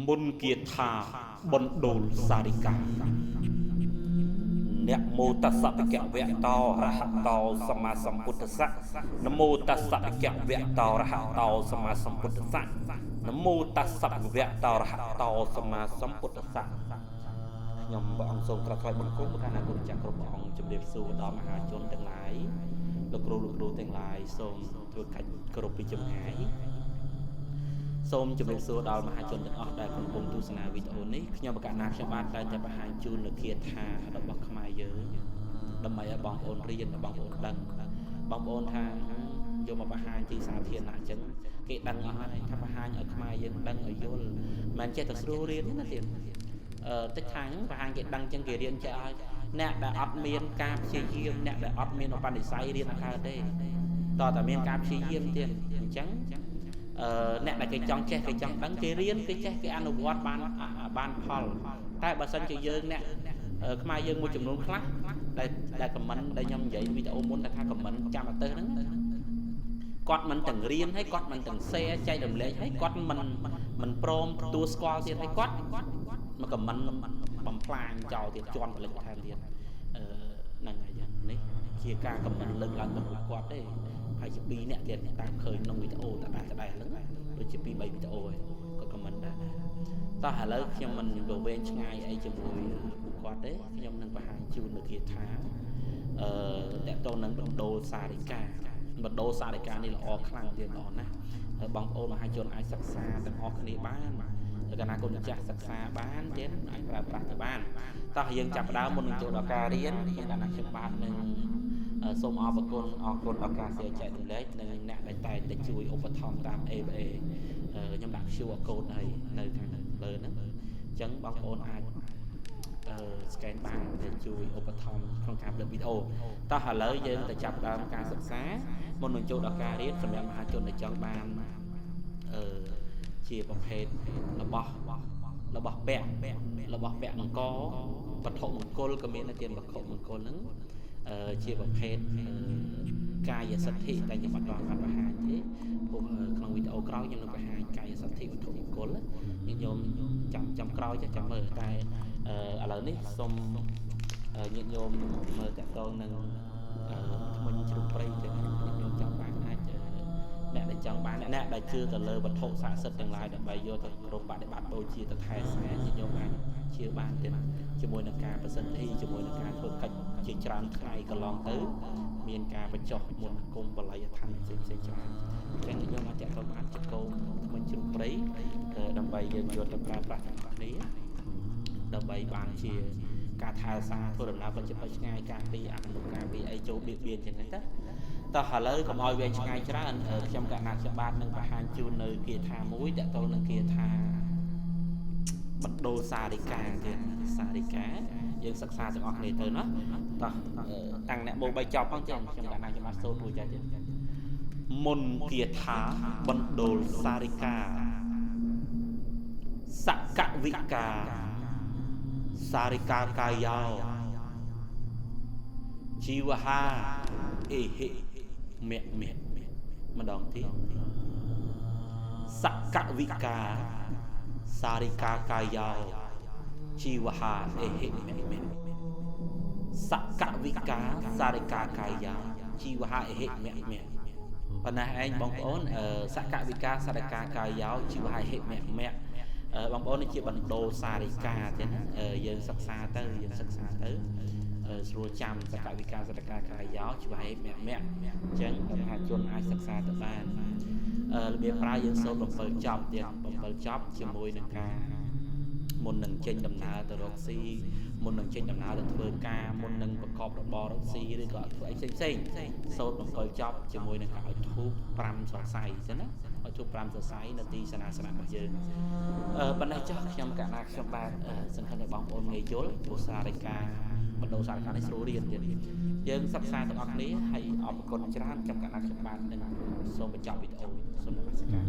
មុនគាថាបណ្ដូលសារិកាអ្នកមោតសៈភគវៈតោរហតោសម្មាសម្ពុទ្ធស្សៈនមោតសៈភគវៈតោរហតោសម្មាសម្ពុទ្ធស្សៈនមោតសៈភគវៈតោរហតោសម្មាសម្ពុទ្ធស្សៈខ្ញុំព្រះអង្គសូមក្រាបថ្វាយបង្គំប្រកាសណាគុណចាស់គ្រប់ព្រះអង្គជំរាបសួរដល់មហាជនទាំងឡាយលោកគ្រូទាំងឡាយសូមធ្វើកិច្ចគោរពពីចម្ងាយសូមជម្រាបសួរដល់មហាជនទាំងអស់ដែលកំពុងទស្សនាវីដេអូនេះខ្ញុំប្រកាសណាខ្ញុំបានតែបង្ហាញជូននូវគាថារបស់ខ្មែរយើងដើម្បីឲ្យបងប្អូនរៀនបងប្អូនដឹងបងប្អូនថាយកមកបង្ហាញទីសាធារណៈអញ្ចឹងគេដឹងអស់ហើយថាបង្ហាញឲ្យខ្មែរយើងដឹងឲ្យយល់មិនចេះតែស្រួលរៀនណាទៀតតិចថាបង្ហាញគេដឹងអញ្ចឹងគេរៀនចេះឲ្យអ្នកដែលអត់មានការព្យាយាមអ្នកដែលអត់មានឧបនិស្ស័យរៀនអត់កើតទេតើតែមានការព្យាយាមទៀតអញ្ចឹងអ្នកដែលគេចង់ចេះគេចង់ដឹងគេរៀនគេចេះគេអនុវត្តបានផលតែបើសិនជាយើងអ្នកខ្មែរយើងមួយចំនួនខ្លះដែលខមមិនដែលខ្ញុំនិយាយវីដេអូមុនថាខមមិនចាំទៅហ្នឹងគាត់មិនទាំងរៀនហើយគាត់មិនទាំង share ចែករំលែកហើយគាត់មិនព្រមទទួលស្គាល់ទៀតហើយគាត់មកខមមិនបំផ្លាញចោលទៀតជន់ផលិតថែមទៀតហ្នឹងហើយយ៉ាងនេះជាការខមមិនលើកឡើងទៅគាត់ទេហើយជា2នាក់ទៀតតាមឃើញក្នុងវីដេអូដដែលហ្នឹងដូចជា2-3វីដេអូហើយគាត់ខមមិនដែរតោះឥឡូវខ្ញុំមិនទៅវែងឆ្ងាយអីជាមួយពួកគាត់ទេខ្ញុំនឹងបង្ហាញជូននៅគាថាតកតនឹងបណ្ដូលសារិកាបណ្ដូលសារិកានេះល្អខ្លាំងទៀតល្អណាស់ហើយបងប្អូនមហាជនអាចសិក្សាទាំងអស់គ្នាបានកាលណាគុណម្ចាស់សិក្សាបានទៀតអាចប្រើប្រាស់ទៅបានតោះយើងចាប់ផ្ដើមមុននឹងចូលដល់ការរៀនខ្ញុំកាលណាខ្ញុំបាទនឹងសូមអរគុណឱកាសចែករំលែកនិងអ្នកដែលតែងតែជួយឧបត្ថម្ភតាម ABA ខ្ញុំដាក់ QR code ឲ្យនៅខាងលើហ្នឹងអញ្ចឹងបងប្អូនអាចscan បានđểជួយឧបត្ថម្ភក្នុងការផលិតវីដេអូតោះឥឡូវយើងទៅចាប់ដើមការសិក្សាមុននឹងចូលដល់ការរៀនសម្រាប់មហាជនដែលចង់បានជាប្រភេទរបស់ពាក់មង្គលវត្ថុមង្គលក៏មានតែវត្ថុមង្គលហ្នឹងជាប្រភេទកាយសទ្ធិដែលខ្ញុំអត់បានបង្ហាញទេព្រោះក្នុងវីដេអូក្រោយខ្ញុំនឹងបង្ហាញកាយសទ្ធិវត្ថុមង្គលខ្ញុំចាំក្រោយចាំមើលតែឥឡូវនេះសូមញាតិញោមមើលតកតងនឹងថ្មិញជ្រូកព្រៃចឹងខ្ញុំចង់បានអាចអ្នកដែលចង់បានអ្នកដែលជឿទៅលើវត្ថុស័ក្តិសិទ្ធិទាំងឡាយដើម្បីយកទៅក្រុមបដិបត្តិដូចជាទៅថែស្នេហ៍ញាតិញោមអាចជឿបានទេជាមួយនឹងការប្រសិទ្ធិជាមួយនឹងការធ្វើកិច្ចជាច្រើនថ្ងៃកន្លងទៅមានការបញ្ចុះមុនគុំបល័យឋានផ្សេងច្រើនចឹងខ្ញុំអាចតកតបានចកោថ្មិញជ្រូកព្រៃដើម្បីយើងយកទៅប្រើប្រាស់ទាំងគ្នាដើម្បីបានជាការថែរក្សាធ្វើដំណើរវិជ្ជាឆ្ងាយការពីអនុការពីអីចូលបៀតបៀនចឹងទៅតោះឥឡូវកុំឲ្យវែងឆ្ងាយច្រើនខ្ញុំកណាត់ខ្ញុំបាទនឹងបង្ហាញជូននៅគាថាមួយតទៅនឹងគាថាបណ្ដូលសារិកាទៀតសារិកាយើងសិក្សាទាំងអស់គ្នាទៅណាតោះតាំងអ្នកបូ3ចប់ផងចឹងខ្ញុំកណាត់ខ្ញុំបាទសូត្ររួចចាទៀតមុនគាថាបណ្ដូលសារិកាសកវិកាសារិកាកាយោជីវហាអេហិមេម្ដងទៀតសកវិកាសារិកាកាយោជីវហាអេហិមេសកវិកាសារិកាកាយោជីវហាអេហិមេប៉ុណ្ណាឯងបងប្អូនសកវិកាសារិកាកាយោជីវហាអេហិមេបងប្អូននេះជាបណ្ដូលសារិកាទេណាយើងសិក្សាទៅស្រួលចាំសកវិកាសារិកាកាយោជីវហេតុមគ្គអញ្ចឹងមហាជនអាចសិក្សាទៅបានរបៀបប្រើយើងសូត្រ7ចប់ទៀត7ចប់ជាមួយនឹងការមុននឹងចេញដំណើរទៅរកស៊ីមុននឹងចេញដំណើរទៅធ្វើការមុននឹងប្រកបរបររកស៊ីឬក៏ធ្វើអីផ្សេងសូត្រ7ចប់ជាមួយនឹងការឲ្យធូប5សរសៃអញ្ចឹងណាឲ្យធូប5សរសៃនៅទីសេនាសនៈរបស់យើងប៉ុន្តែចុះខ្ញុំកណាខ្ញុំបាទសង្ឃឹមថាបងប្អូនងាយយល់ព្រោះសារិកាបណ្ដូលសារិកានេះស្រួលរៀនទៀតយើងសិក្សាទាំងអស់គ្នាហើយអរគុណច្រើនខ្ញុំកណាខ្ញុំបាទនឹងសូមបញ្ចប់វីដេអូសូមនមស្ការ